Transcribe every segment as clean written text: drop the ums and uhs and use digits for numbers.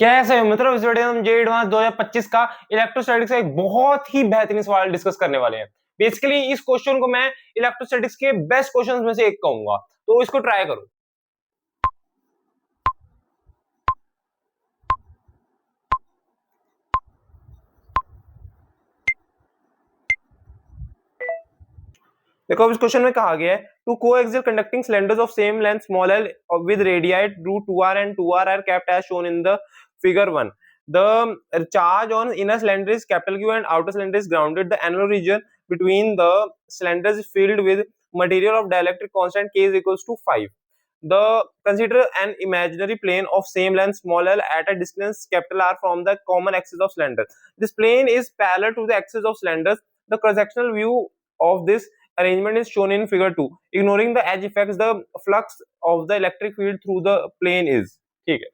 कैसे मतलब इस वीडियो में हम जे एडवांस 2025 का इलेक्ट्रोस्टैटिक्स का एक बहुत ही बेहतरीन सवाल डिस्कस करने वाले हैं। बेसिकली इस क्वेश्चन को मैं इलेक्ट्रोस्टैटिक्स के बेस्ट क्वेश्चंस में से एक कहूंगा, तो इसको ट्राई करो। देखो अब इस क्वेश्चन में कहा गया है two coaxial conducting cylinders of same length small L with radii root 2r and 2r are kept as shown in the figure 1. The charge on inner cylinder is capital Q and outer cylinder is grounded. The annular region between the cylinders is filled with material of dielectric constant K is equals to 5. The consider an imaginary plane of same length small l at a distance capital R from the common axis of cylinder. This plane is parallel to the axis of cylinders. The cross-sectional view of this arrangement is shown in figure 2. Ignoring the edge effects, the flux of the electric field through the plane is. ठीक है,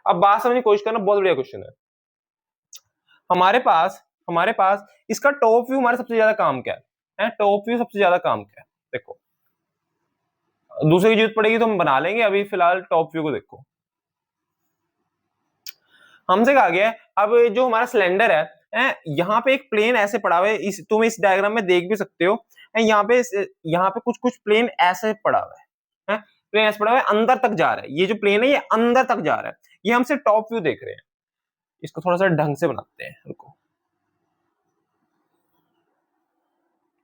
अब बात समझने की कोशिश करना, बहुत बढ़िया क्वेश्चन है। हमारे पास इसका टॉप व्यू हमारे सबसे ज्यादा काम क्या है? टॉप व्यू सबसे ज्यादा काम क्या है? देखो दूसरे की जरूरत पड़ेगी तो हम बना लेंगे, अभी फिलहाल टॉप व्यू को देखो। हमसे कहा गया है अब जो हमारा सिलेंडर है यहाँ पे एक प्लेन ऐसे पड़ा हुआ है, तुम इस डायग्राम में देख भी सकते हो। यहाँ पे कुछ प्लेन ऐसे पड़ा हुआ है, प्लेन ऐसे पड़ा हुआ है, अंदर तक जा रहा है। ये जो प्लेन है ये अंदर तक जा रहा है, ये हमसे टॉप व्यू देख रहे हैं। इसको थोड़ा सा ढंग से बनाते हैं, रुको,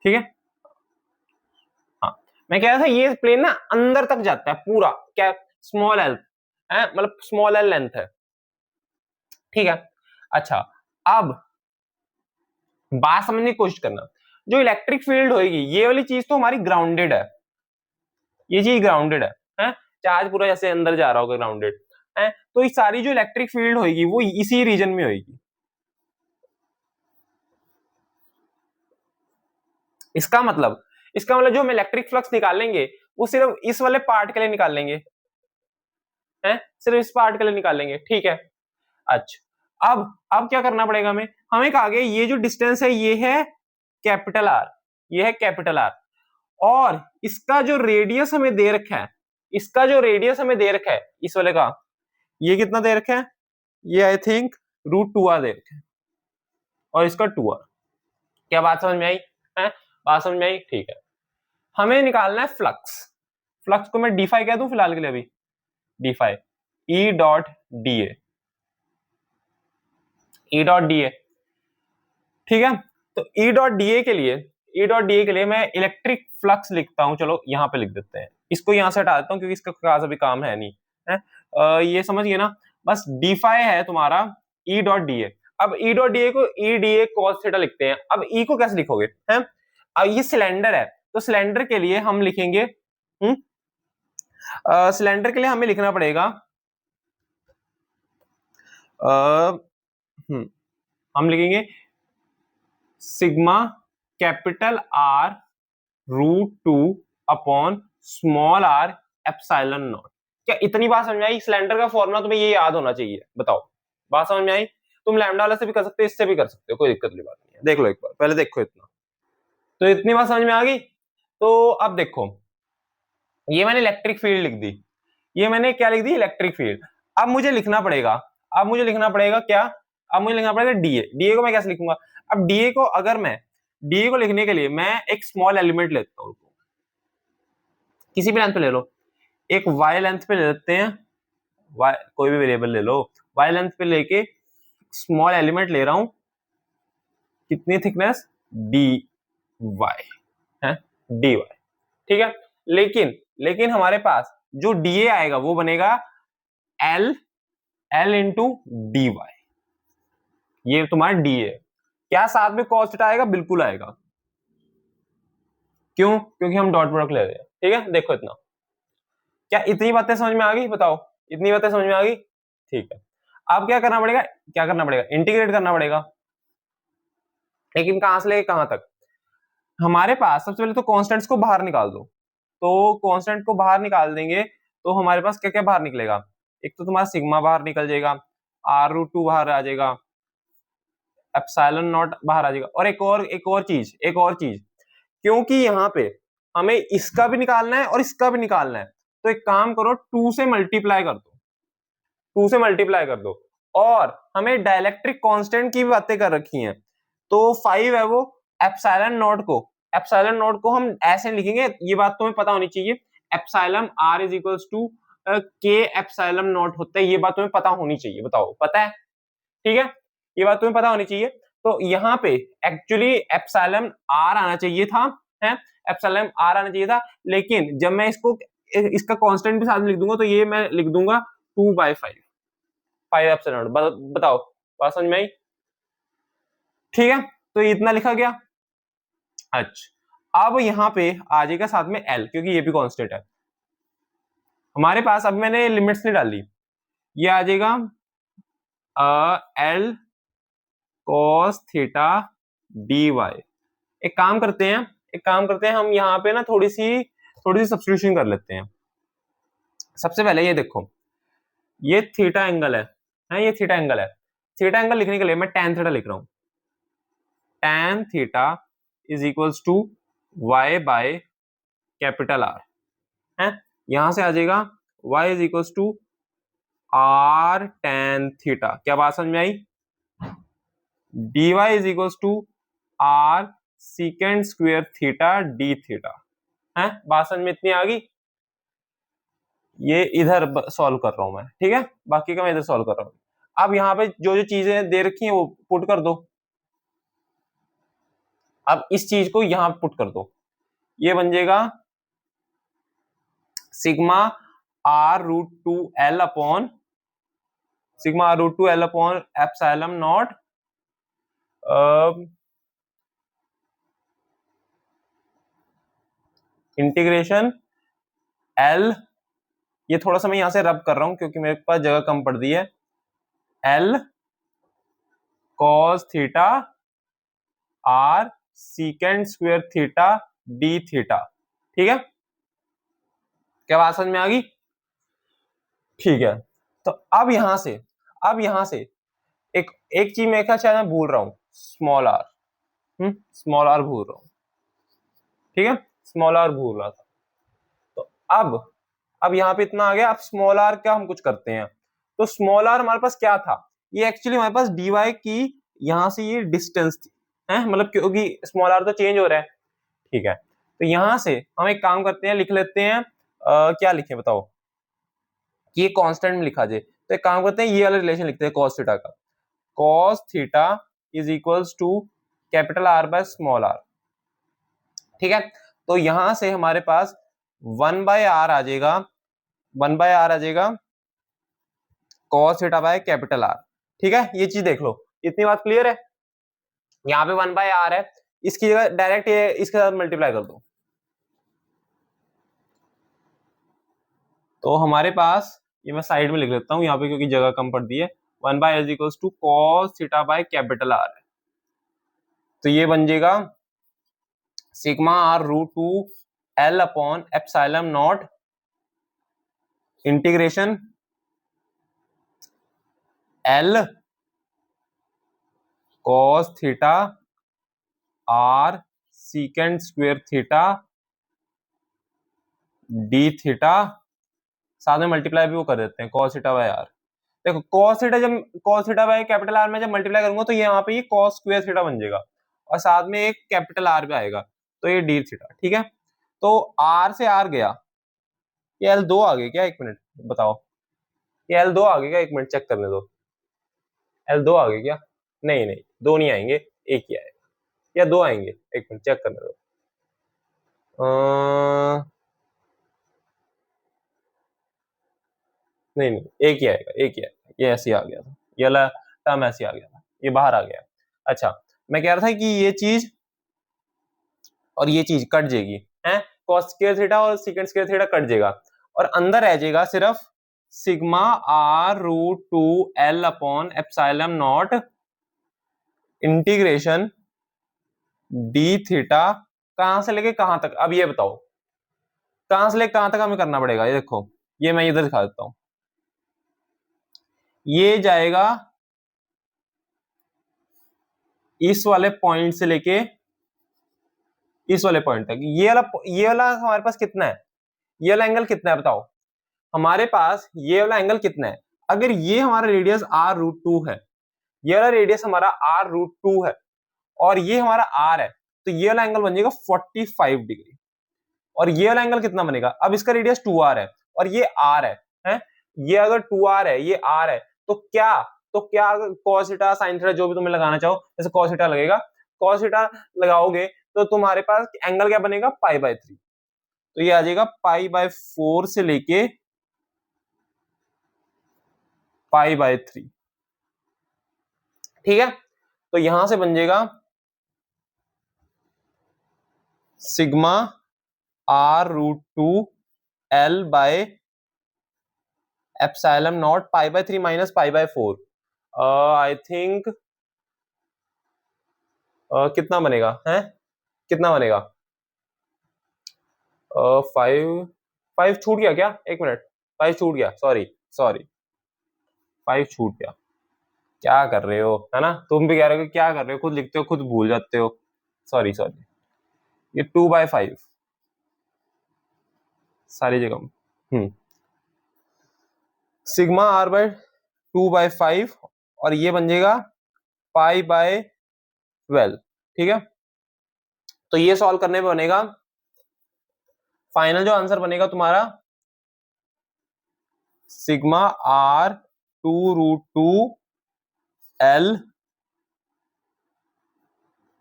ठीक है। हाँ, मैं कह रहा था ये प्लेन ना अंदर तक जाता है पूरा, क्या स्मॉल एल है, मतलब स्मॉल एल लेंथ है, ठीक है। अच्छा, अब बात समझने की कोशिश करना, जो इलेक्ट्रिक फील्ड होगी ये वाली चीज तो हमारी ग्राउंडेड है, ये चीज ग्राउंडेड है, चार्ज पूरा जैसे अंदर जा रहा होगा ग्राउंडेड है, तो ये सारी जो इलेक्ट्रिक फील्ड होगी वो इसी रीजन में होगी। इसका मतलब जो हम इलेक्ट्रिक फ्लक्स निकालेंगे वो सिर्फ इस वाले पार्ट के लिए निकालेंगे, हैं, सिर्फ इस पार्ट के लिए निकालेंगे, ठीक है। अच्छा, अब क्या करना पड़ेगा हमें कहा गया ये जो डिस्टेंस है ये है कैपिटल आर, ये है कैपिटल आर, और इसका जो रेडियस हमें दे रखा है, इस वाले का ये कितना दे रखा है, ये आई थिंक रूट 2r दे रखा है, और इसका 2r। क्या बात समझ में आई है? बात समझ में आई, ठीक है। हमें निकालना है फ्लक्स को मैं डी फाई कह दूं फिलहाल के लिए, अभी D phi E dot D A, ठीक है। तो ई डॉट डी ए के लिए मैं इलेक्ट्रिक फ्लक्स लिखता हूं, चलो यहां पे लिख देते हैं, इसको यहां से हटा देता हूं क्योंकि इसका खास अभी काम है नहीं है। ये समझ गए ना, बस डी फाई है तुम्हारा ई डॉट डी ए। अब ई डॉट डी ए को E D A cos theta लिखते हैं। अब ई को कैसे लिखोगे हैं? अब ये सिलेंडर है तो सिलेंडर के लिए हम लिखेंगे, सिलेंडर के लिए हमें लिखना पड़ेगा, हम लिखेंगे sigma capital R root 2 upon small R epsilon naught. क्या इतनी बात समझ में आई? सिलेंडर का फॉर्मूला तुम्हें ये याद होना चाहिए, बताओ बात समझ में आई? तुम लैम्डा वाले से भी कर सकते हो, इससे भी कर सकते हो, कोई दिक्कत की बात नहीं है। देख लो एक बार, पहले देखो इतना, तो इतनी बात समझ में आ गई। तो अब देखो ये मैंने इलेक्ट्रिक फील्ड लिख दी, ये मैंने क्या लिख दी, इलेक्ट्रिक फील्ड। अब मुझे लिखना पड़ेगा क्या, अब मुझे लिखना पड़ेगा डीए को मैं कैसे लिखूंगा? अब डीए को लिखने के लिए मैं एक स्मॉल एलिमेंट लेता हूं, किसी भी लेंथ पे ले लो, एक वाई लेंथ पे ले लेते हैं, कोई भी वेरिएबल ले लो, वाई लेंथ पे लेके स्मॉल एलिमेंट ले रहा हूं, कितनी थिकनेस, डी वाई है, डी वाई, ठीक है। लेकिन हमारे पास जो डीए आएगा वो बनेगा एल इंटू डी वाई, ये तुम्हारा डी है। क्या साथ में कॉस थीटा आएगा? बिल्कुल आएगा, क्यों? क्योंकि हम डॉट प्रोडक्ट ले रहे हैं, ठीक है। देखो इतना, क्या इतनी बातें समझ में आ गई? बताओ, इतनी बातें समझ में आ गई, ठीक है। अब क्या करना पड़ेगा, इंटीग्रेट करना पड़ेगा, लेकिन कहां से लेके कहां तक? हमारे पास सबसे पहले तो कॉन्स्टेंट्स को बाहर निकाल दो, तो कॉन्स्टेंट को बाहर निकाल देंगे तो हमारे पास क्या क्या बाहर निकलेगा? एक तो तुम्हारा सिग्मा बाहर निकल जाएगा, आर रूट 2 बाहर आ जाएगा, एप्सिलॉन नॉट बाहर आ जाएगा, और एक और चीज, क्योंकि यहाँ पे हमें इसका भी निकालना है और इसका भी निकालना है, तो एक काम करो 2 से मल्टीप्लाई कर दो, 2 से मल्टीप्लाई कर दो। और हमें डाइलेक्ट्रिक कांस्टेंट की भी बातें कर रखी हैं, तो 5 है वो एप्सिलॉन नॉट को हम ऐसे लिखेंगे, ये बात तुम्हें पता होनी चाहिए, epsilon r is equals to K epsilon naught होता है, ये बात तुम्हें पता होनी चाहिए। बताओ पता है? ठीक है, ये बात तुम्हें पता होनी चाहिए। तो यहाँ पे एक्चुअली एप्सिलॉन r आना चाहिए था, है एप्सिलॉन r आना चाहिए था, लेकिन जब मैं इसका कांस्टेंट भी साथ में लिख दूंगा, तो ये मैं लिख दूंगा 2/5 एप्सिलॉन। बताओ बात समझ में आई? ठीक है, तो इतना लिखा गया। अच्छा, अब यहाँ पे आ जाएगा साथ में L, क्योंकि ये भी कांस्टेंट है हमारे पास। अब मैंने लिमिट्स नहीं डाली, ये आ जाएगा L cos थीटा dy। एक काम करते हैं हम यहाँ पे ना थोड़ी सी सब्स्टिट्यूशन कर लेते हैं। सबसे पहले ये देखो, ये थीटा एंगल है ये थीटा एंगल है। थीटा एंगल लिखने के लिए मैं tan थीटा लिख रहा हूं। tan theta is equals to y by capital R है। यहां से आ जाएगा y is equals to r tan theta. क्या बात समझ में आई? dy is equals to r secant square theta d theta है। बात समझ में इतनी आ गई? ये इधर सॉल्व कर रहा हूं मैं, ठीक है, बाकी का मैं इधर सॉल्व कर रहा हूं। अब यहाँ पे जो जो चीजें दे रखी हैं वो पुट कर दो। अब इस चीज को यहां पुट कर दो, ये बन जाएगा sigma r root two L upon epsilon naught integration L, ये थोड़ा सा मैं यहां से रब कर रहा हूं क्योंकि मेरे पास जगह कम पड़ रही है, L cos theta R secant square theta d theta. ठीक है, क्या बात समझ में आ गई? ठीक है, तो अब यहां से एक चीज मैं शायद मैं भूल रहा हूं, स्मॉल r भूल रहा हूं। ठीक है, स्मॉल r भूल रहा था। तो अब यहाँ पे इतना आ गया। अब स्मॉल r का हम कुछ करते हैं, तो स्मॉल r हमारे पास क्या था, ये एक्चुअली हमारे पास dy की यहां से ये डिस्टेंस थी, है मतलब, क्योंकि स्मॉल r तो चेंज हो रहा है। ठीक है, तो यहां से हम एक काम करते हैं, लिख लेते हैं क्या लिखें बताओ, कि ये कांस्टेंट में लिखा जाए। तो एक काम करते हैं, ये वाला रिलेशन लिखते हैं cos थीटा का। cos theta is equals to capital R by small r। ठीक है, तो यहां से हमारे पास 1/r आ जाएगा, 1/r आ जाएगा cos theta by capital R। ठीक है, ये चीज देख लो, इतनी बात क्लियर है? यहाँ पे 1/r है, इसकी जगह डायरेक्ट ये इसके साथ मल्टीप्लाई कर दो, तो हमारे पास, ये मैं साइड में लिख लेता हूं यहाँ पे क्योंकि जगह कम पड़ दी है, 1/r is equals to cos theta by capital R है। तो ये बन जाएगा sigma r root two L upon epsilon naught integration L cos theta R secant square theta d theta, साथ में मल्टीप्लाई भी वो कर देते हैं cos थीटा बाय R। देखो cos theta by capital R में जब मल्टीप्लाई करूंगा तो ये यहाँ पे ये cos स्क्वायर थीटा बन जाएगा, और साथ में एक कैपिटल R भी आएगा, तो ये d थीटा। ठीक है, तो R से R गया, ये L2 आ गया क्या? एक मिनट बताओ, ये L2 आ गया क्या? एक मिनट चेक करने दो, L2 आ गया क्या? नहीं नहीं, दो नहीं आएंगे, एक ही आएगा, या दो आएंगे, एक मिनट चेक करने दो। नहीं नहीं, एक ही आएगा, एक ही आएगा, ये ऐसे ही आ गया था, ये वाला टर्म ऐसे ही आ गया था, ये बाहर आ गया। अच्छा, मैं कह रहा था कि ये चीज और ये चीज कट जाएगी, है cos स्क्वायर थीटा और secant स्क्वायर थीटा कट जाएगा, और अंदर रह जाएगा सिर्फ sigma r root two L upon epsilon naught integration d theta, कहां से लेके कहां तक? अब ये बताओ कहां से लेके कहां तक हमें करना पड़ेगा? ये देखो, ये मैं इधर दिखा देता हूं, ये जाएगा इस वाले पॉइंट से लेके इस वाले पॉइंट तक। ये वाला हमारे पास कितना है? ये वाला एंगल कितना है बताओ? हमारे पास ये वाला एंगल कितना है? अगर ये हमारा रेडियस r√2 है, ये वाला रेडियस हमारा r√2 है और ये हमारा r है, तो ये वाला एंगल बन जाएगा 45 डिग्री। और ये वाला एंगल कितना बनेगा? अब इसका रेडियस 2r है और ये r है? ये अगर 2r है, ये r है, तो क्या cos थीटा sin थीटा जो भी तुम्हें लगाना चाहो, जैसे cos थीटा लगेगा, cos थीटा लगाओगे तो तुम्हारे पास एंगल क्या बनेगा? π/3। तो ये आ जाएगा π/4 से लेके π/3। ठीक है, तो यहां से बन जाएगा sigma r√2 L/ε0 π/3 minus π/4। I think कितना बनेगा है? कितना बनेगा? 5 छूट गया क्या? एक मिनट, 5 छूट गया, सॉरी 5 छूट गया। क्या कर रहे हो, है ना? तुम भी कह रहे हो क्या कर रहे हो, खुद लिखते हो खुद भूल जाते हो। सॉरी ये 2/5 सारी जगह। सिग्मा r/2/5 और ये बन जाएगा π/12। ठीक है, तो ये सॉल्व करने पे बनेगा, फाइनल जो आंसर बनेगा तुम्हारा सिग्मा r2√2 L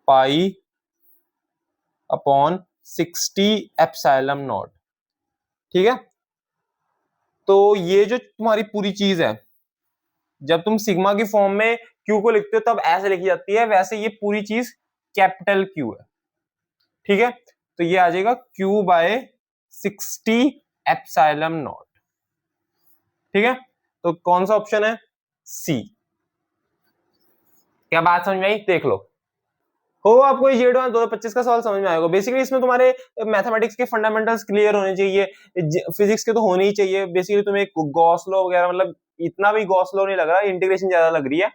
π/60ε0। ठीक है, तो ये जो तुम्हारी पूरी चीज है, जब तुम सिग्मा की फॉर्म में क्यू को लिखते हो तब ऐसे लिखी जाती है, वैसे ये पूरी चीज कैपिटल क्यू है। ठीक है, तो ये आ जाएगा Q/60ε0। ठीक है, तो कौन सा ऑप्शन है? सी। क्या बात समझ में आई? देख लो, हो आपको ये 2025 का सवाल समझ में आएगा। बेसिकली इसमें तुम्हारे मैथमेटिक्स के फंडामेंटल्स क्लियर होने चाहिए, फिजिक्स के तो होने ही चाहिए। बेसिकली तुम्हें गॉस लॉ वगैरह, मतलब इतना भी गॉस लॉ नहीं लग रहा, इंटीग्रेशन ज्यादा लग रही है,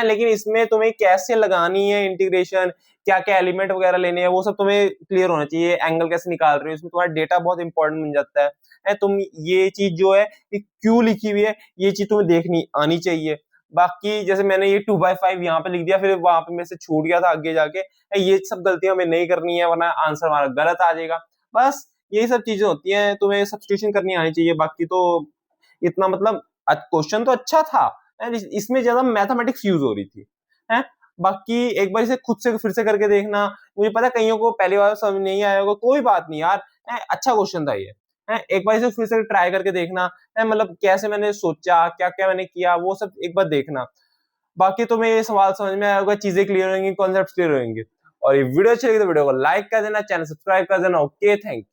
लेकिन इसमें तुम्हें कैसे लगानी है इंटीग्रेशन, क्या क्या एलिमेंट वगैरह लेने हैं, वो सब तुम्हें क्लियर होना चाहिए। एंगल कैसे निकाल रहे हो, इसमें तुम्हारा डेटा बहुत इंपॉर्टेंट बन जाता है। तुम ये चीज जो है क्यों लिखी हुई है, ये चीज तुम्हें देखनी आनी चाहिए। बाकी जैसे मैंने ये 2/5 यहाँ पे लिख दिया, फिर वहां पे मेरे से छूट गया था आगे जाके, ये सब गलतियां हमें नहीं करनी है, वरना आंसर हमारा गलत आ जाएगा। बस यही सब चीजें होती हैं, तुम्हें सब्स्टिट्यूशन करनी आनी चाहिए। बाकी तो इतना मतलब क्वेश्चन तो अच्छा था, इसमें ज्यादा मैथमेटिक्स यूज हो रही थी है। बाकी एक बार इसे खुद से फिर से करके देखना। मुझे पता है कईयों को पहली बार समझ नहीं आया होगा, कोई बात नहीं यार, अच्छा क्वेश्चन था ये। एक बार इसे फिर से ट्राई करके देखना, मतलब कैसे मैंने सोचा, क्या क्या मैंने किया, वो सब एक बार देखना। बाकी तुम्हें ये सवाल समझ में आया होगा, चीजें क्लियर होंगी, कॉन्सेप्ट क्लियर होंगे। और ये वीडियो अच्छी लगी तो वीडियो को लाइक कर देना, चैनल सब्सक्राइब कर देना। Okay, thank you.